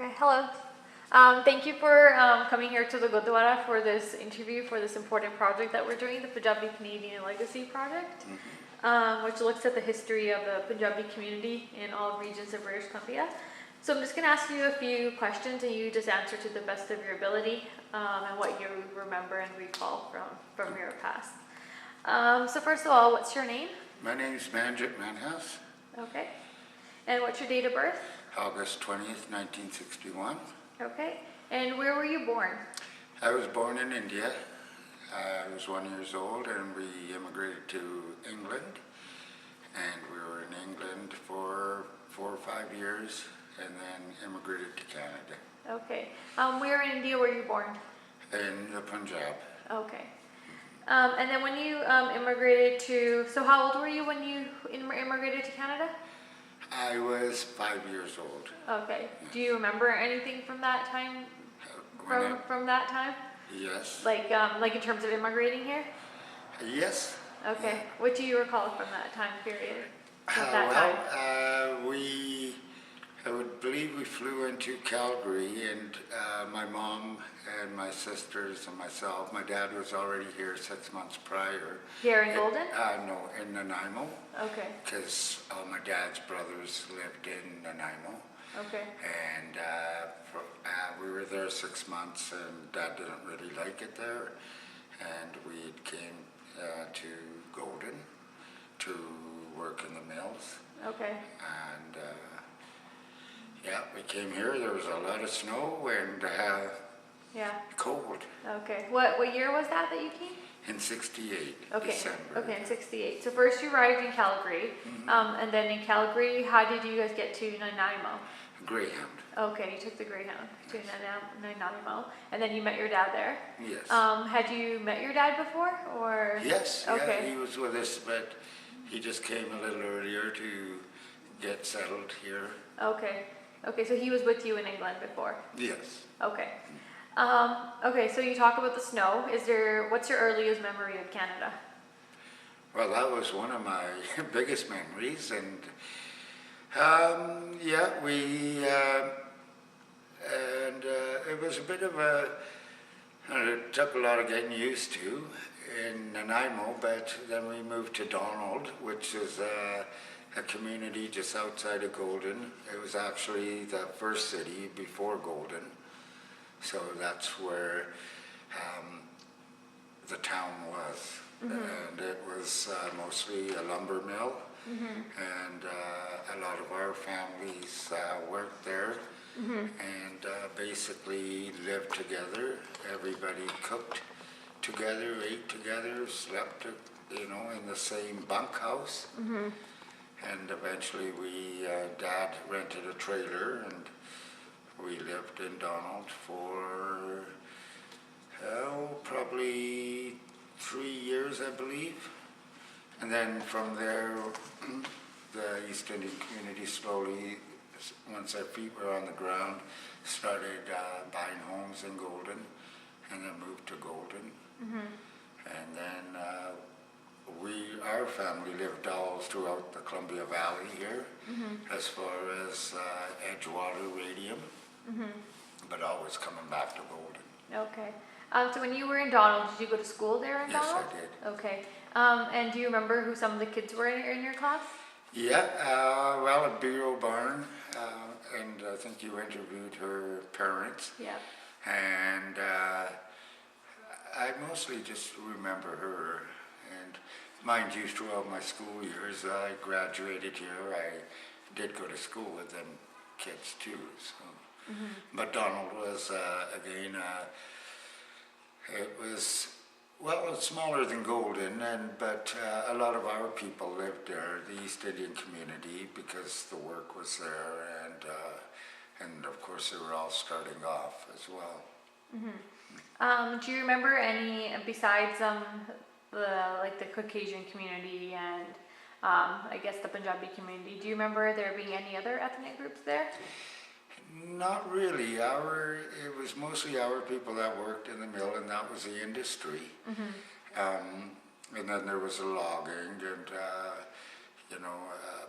Okay, hello. Thank you for coming here to the Gurdwara for this interview for this important project that we're doing, the Punjabi Canadian Legacy Project, which looks at the history of the Punjabi community in all regions of British Columbia. So I'm just going to ask you a few questions and you just answer to the best of your ability and what you remember and recall from your past. So first of all, what's your name? My name is Manjit Manhas. Okay. And what's your date of birth? August 20th, 1961. Okay. And where were you born? I was born in India. I was 1 year old and we immigrated to England. And we were in England for 4 or 5 years and then immigrated to Canada. Okay. Where in India were you born? In the Punjab. Okay. And then when you immigrated to, so how old were you when you immigrated to Canada? I was 5 years old. Okay. Do you remember anything from that time? From that time? Yes. Like in terms of immigrating here? Yes. Okay. What do you recall from that time period? I would believe we flew into Calgary, and my mom and my sisters and myself. My dad was already here 6 months prior. Here in Golden? No, in Nanaimo. Okay. Because all my dad's brothers lived in Nanaimo. Okay. And we were there 6 months, and Dad didn't really like it there. And we came to Golden to work in the mills. Okay. And yeah, we came here. There was a lot of snow and cold. Okay. What year was that you came? In 68, okay. December. Okay, in 68. So first you arrived in Calgary, and then in Calgary, how did you guys get to Nanaimo? Greyhound. Okay, you took the Greyhound to Nanaimo, and then you met your dad there? Yes. Had you met your dad before, or? Yes, okay. Yeah, he was with us, but he just came a little earlier to get settled here. Okay. Okay, so he was with you in England before? Yes. Okay. Okay, so you talk about the snow. What's your earliest memory of Canada? Well, that was one of my biggest memories, and it was a bit of it took a lot of getting used to in Nanaimo, but then we moved to Donald, which is a community just outside of Golden. It was actually the first city before Golden. So that's where the town was. And it was mostly a lumber mill. And a lot of our families worked there and basically lived together. Everybody cooked together, ate together, slept in the same bunkhouse. And eventually Dad rented a trailer and we lived in Donald for probably 3 years, I believe. And then from there, the East Indian community slowly, once our feet were on the ground, started buying homes in Golden, and then moved to Golden. And then our family lived all throughout the Columbia Valley here, as far as Edgewater, Radium, but always coming back to Golden. Okay. So when you were in Donald, did you go to school there in Donald? Yes, I did. Okay. And do you remember who some of the kids were in your class? Yeah, well, at Bureau Barn, and I think you interviewed her parents. Yeah. And I mostly just remember her. And mind you, throughout my school years, I graduated here. I did go to school with them kids too. So. But Donald was, again, it was, well, it's smaller than Golden, but a lot of our people lived there, the East Indian community, because the work was there, and of course they were all starting off as well. Do you remember any, besides the Caucasian community and I guess the Punjabi community, do you remember there being any other ethnic groups there? Not really. It was mostly our people that worked in the mill, and that was the industry. And then there was the logging, and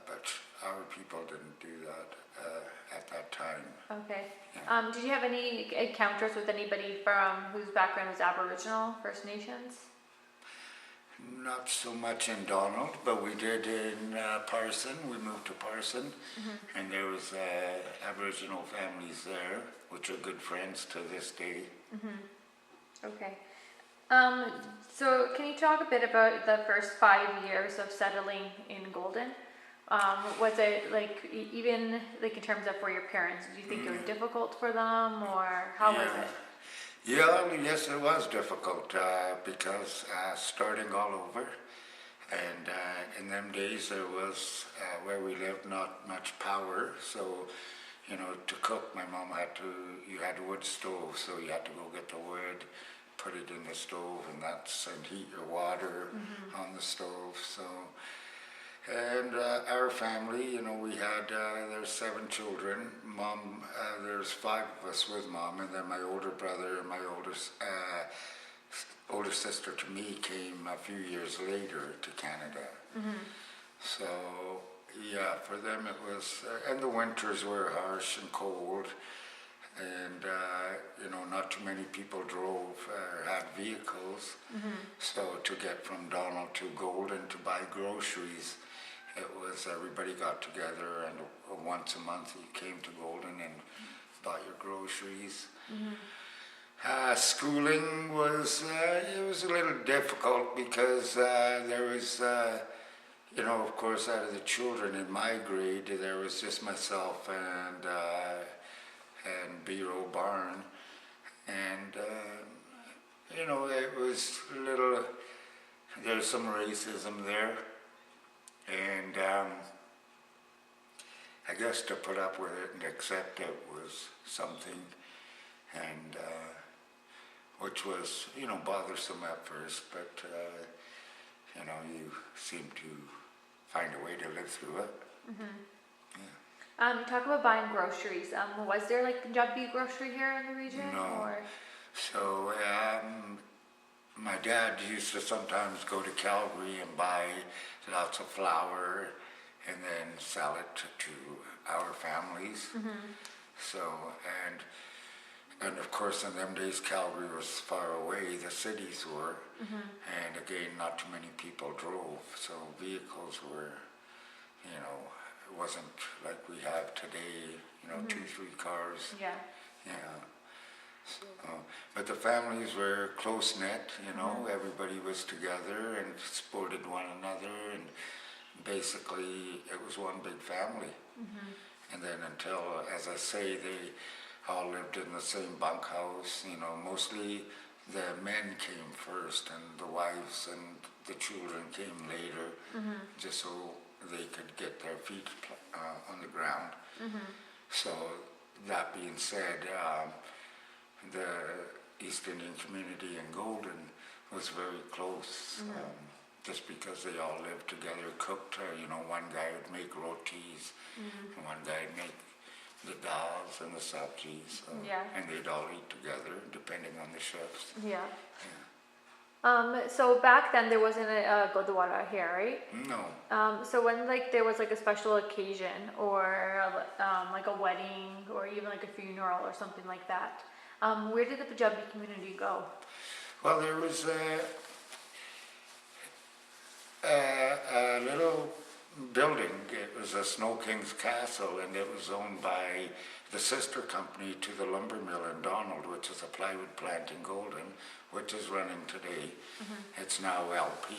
but our people didn't do that at that time. Okay. Yeah. Did you have any encounters with anybody from whose background was Aboriginal, First Nations? Not so much in Donald, but we did in Parson. We moved to Parson, and there was Aboriginal families there, which are good friends to this day. Okay. So can you talk a bit about the first 5 years of settling in Golden? Was it like even like in terms of for your parents? Did you think it was difficult for them, or how was it? Yeah, I mean, yes, it was difficult because starting all over, and in them days there was where we lived not much power, so you know to cook, my mom you had a wood stove, so you had to go get the wood, put it in the stove, and heat your water on the stove. So. And our family, you know, we had, there's 7 children. Mom, there's 5 of us with Mom, and then my older brother and my older sister to me came a few years later to Canada. So, yeah, for them it was, and the winters were harsh and cold, and, you know, not too many people drove or had vehicles. So to get from Donald to Golden to buy groceries, it was everybody got together, and once a month you came to Golden and bought your groceries. Schooling was it was a little difficult because there was you know, of course, out of the children in my grade there was just myself and B-Row Barn, and you know, it was a little, there's some racism there. And I guess to put up with it and accept it was something, and which was, you know, bothersome at first, but you know, you seem to find a way to live through it. You talk about buying groceries. Was there like Punjabi grocery here in the region? No. Or? So my dad used to sometimes go to Calgary and buy lots of flour and then sell it to our families. So, and of course in them days Calgary was far away, the cities were, and again not too many people drove, so vehicles were, you know, it wasn't like we have today, you know, 2-3 cars. Yeah. So, but the families were close-knit, you know, everybody was together and supported one another, and basically it was one big family. And then until, as I say, they all lived in the same bunkhouse, you know, mostly the men came first and the wives and the children came later, just so they could get their feet on the ground. So that being said, the East Indian community in Golden was very close, just because they all lived together, cooked, you know, one guy would make rotis, and one guy would make the dals and the sabjis, and they'd all eat together, depending on the shifts. So back then there wasn't a Gurdwara here, right? No. So when like there was like a special occasion or like a wedding or even like a funeral or something like that, where did the Punjabi community go? Well, there was a little building. It was a Snow King's Castle, and it was owned by the sister company to the lumber mill in Donald, which is a plywood plant in Golden, which is running today. It's now LP,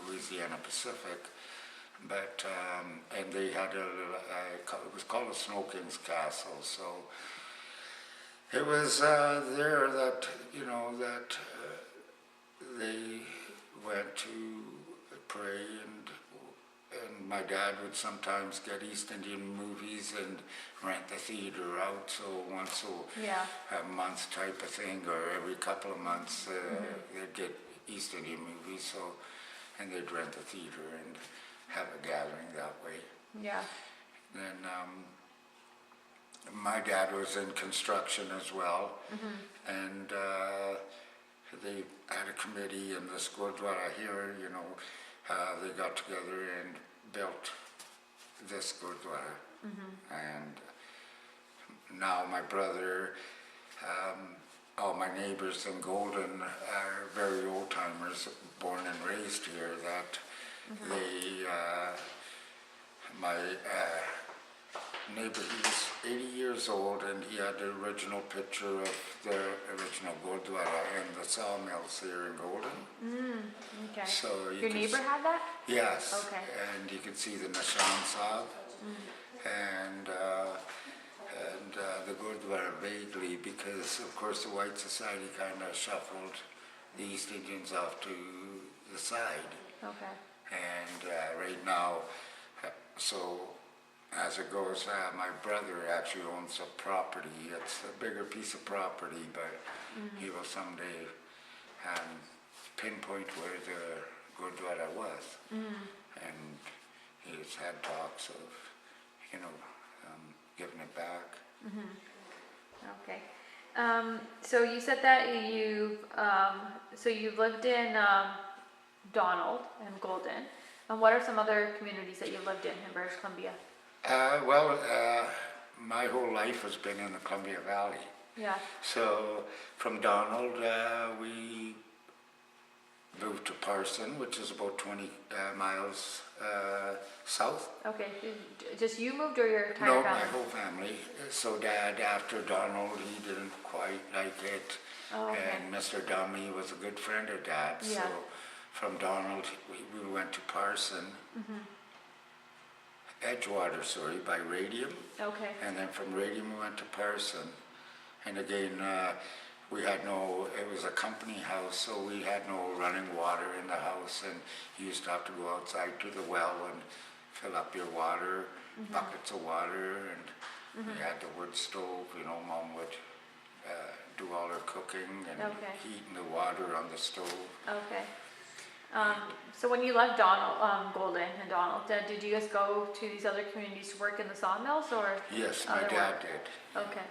Louisiana Pacific, but and they had it was called a Snow King's Castle. So it was there that, you know, that they went to pray, and my dad would sometimes get East Indian movies and rent the theater out, so once a month type of thing, or every couple of months they'd get East Indian movies, so, and they'd rent the theater and have a gathering that way. Then my dad was in construction as well, and they had a committee in the Gurdwara here, you know, they got together and built this Gurdwara. And now my brother, all my neighbors in Golden are very old timers, born and raised here, that they, my neighbor, he was 80 years old, and he had the original picture of the original Gurdwara and the sawmills here in Golden. Okay. So Your neighbor had that? Yes. Okay. And you could see the Nishan Sahib and the Gurdwara vaguely, because of course the white society kind of shuffled the East Indians off to the side. Okay. And right now, so as it goes, my brother actually owns a property. It's a bigger piece of property, but he will someday pinpoint where the Gurdwara was. And he's had talks of, giving it back. Okay. So you said that you've lived in Donald and Golden. And what are some other communities that you lived in British Columbia? My whole life has been in the Columbia Valley. Yeah. So from Donald, we moved to Parson, which is about 20 miles south. Okay. Just you moved, or your entire No, family? my whole family. So Dad, after Donald, he didn't quite like it. Oh, okay. And Mr. Dummy was a good friend of Dad's. Yeah. So from Donald, we went to Parson. Edgewater, by Radium. Okay. And then from Radium we went to Parson. And again, it was a company house, so we had no running water in the house, and you used to have to go outside to the well and fill up your water, buckets of water, and we had the wood stove. Mom would do all her cooking and heating the water on the stove. Okay. So when you left Golden and Donald, did you guys go to these other communities to work in the sawmills, or? Yes, my dad did. Okay.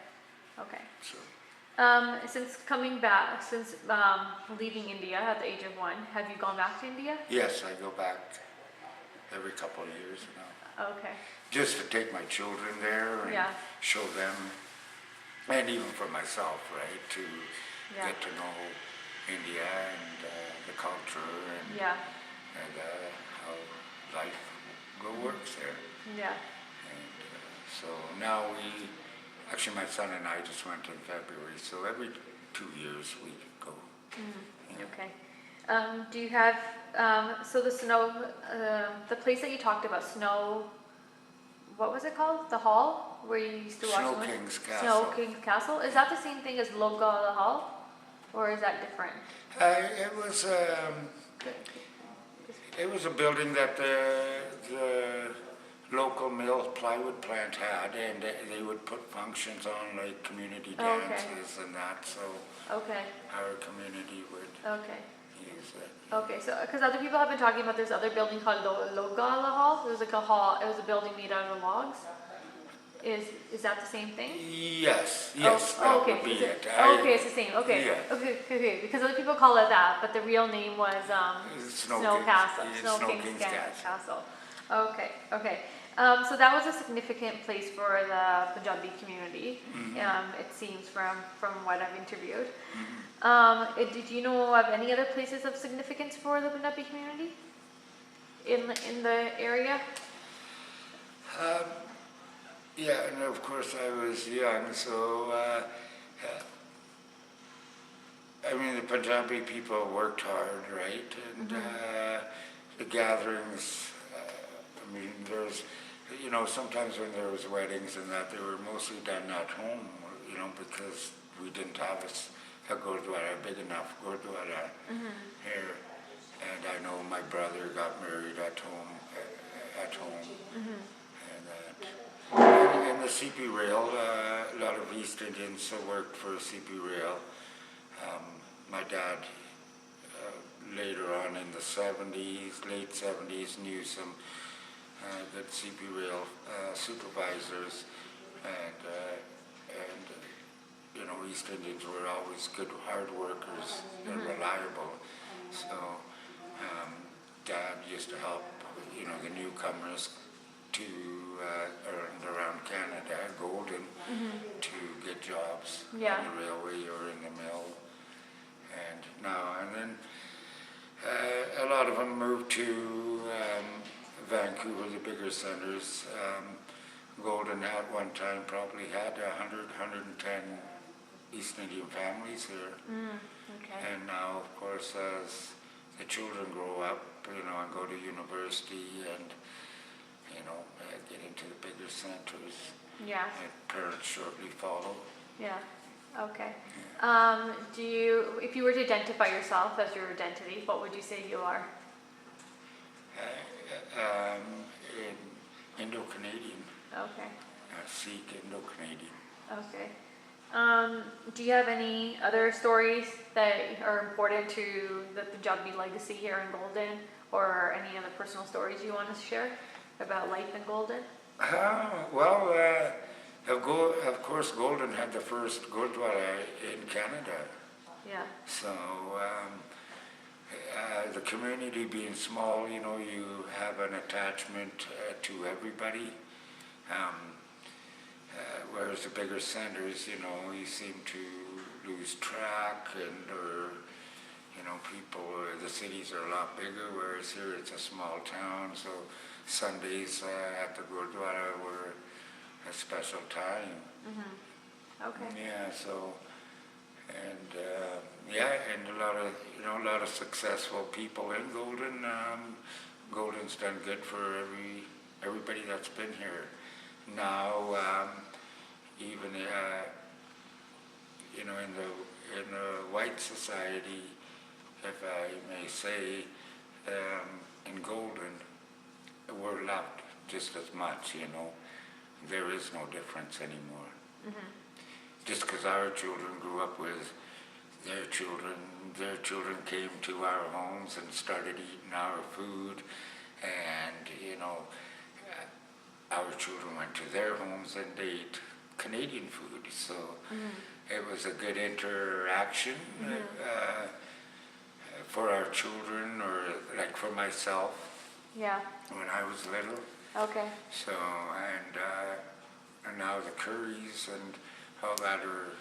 Okay. So. Since leaving India at the age of 1, have you gone back to India? Yes, I go back every couple of years now. Okay. Just to take my children there and show them, and even for myself, right, to get to know India and the culture and how life works there. Yeah. And so now actually my son and I just went in February, so every 2 years we go. Okay. Do you have, so the snow, the place that you talked about, what was it called? The hall where you used to watch Snow King's Castle. Snow King's Castle. Is that the same thing as Logala Hall, or is that different? It was a building that the local mill plywood plant had, and they would put functions on, like community dances and that. So our community would use it. Okay, so because other people have been talking about this other building called Logala Hall. It was like a hall. It was a building made out of logs. Is that the same thing? Yes, that would be it. Okay, it's the same. Okay, yeah. okay. Because other people call it that, but the real name was Snow Castle. Snow King's Castle. Okay. So that was a significant place for the Punjabi community. It seems from what I've interviewed. Did you know of any other places of significance for the Punjabi community in the area? Yeah, and of course I was young, so the Punjabi people worked hard, right? And the gatherings, there's, sometimes when there was weddings and that, they were mostly done at home, because we didn't have a Gurdwara, big enough Gurdwara here. And I know my brother got married at home. And the CP Rail, a lot of East Indians worked for CP Rail. My dad, later on in the 70s, late 70s, knew some good CP Rail supervisors, and East Indians were always good, hard workers and reliable. So Dad used to help, the newcomers to around Canada, Golden, to get jobs Yeah. on the railway or in the mill. And now and then, a lot of them moved to Vancouver, the bigger centers. Golden at one time probably had 100, 110 East Indian families here. Okay. And now, of course, as the children grow up, and go to university and, get into the bigger centers, Yeah. and parents shortly follow. Yeah. Okay. If you were to identify yourself as your identity, what would you say you are? Indo-Canadian, Okay. Sikh Indo-Canadian. Okay. Do you have any other stories that are important to the Punjabi legacy here in Golden, or any other personal stories you want to share about life in Golden? Of course, Golden had the first Gurdwara in Canada. Yeah. So the community being small, you have an attachment to everybody. Whereas the bigger centers, you seem to lose track, people, the cities are a lot bigger, whereas here it's a small town, so Sundays at the Gurdwara were a special time. Okay. Yeah, so, and a lot of successful people in Golden. Golden's done good for everybody that's been here. Now, even in the white society, if I may say, in Golden, we're loved just as much. There is no difference anymore. Just because our children grew up with their children came to our homes and started eating our food, and our children went to their homes and they ate Canadian food. So it was a good interaction for our children, or like for myself. Yeah. When I was little. Okay. So and now the curries and all that are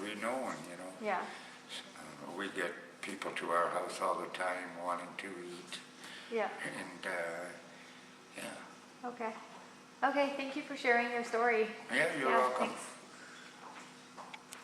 renowned. Yeah. So we get people to our house all the time wanting to eat. Yeah. And yeah. Okay. Okay, thank you for sharing your story. Yeah, you're welcome. Thanks.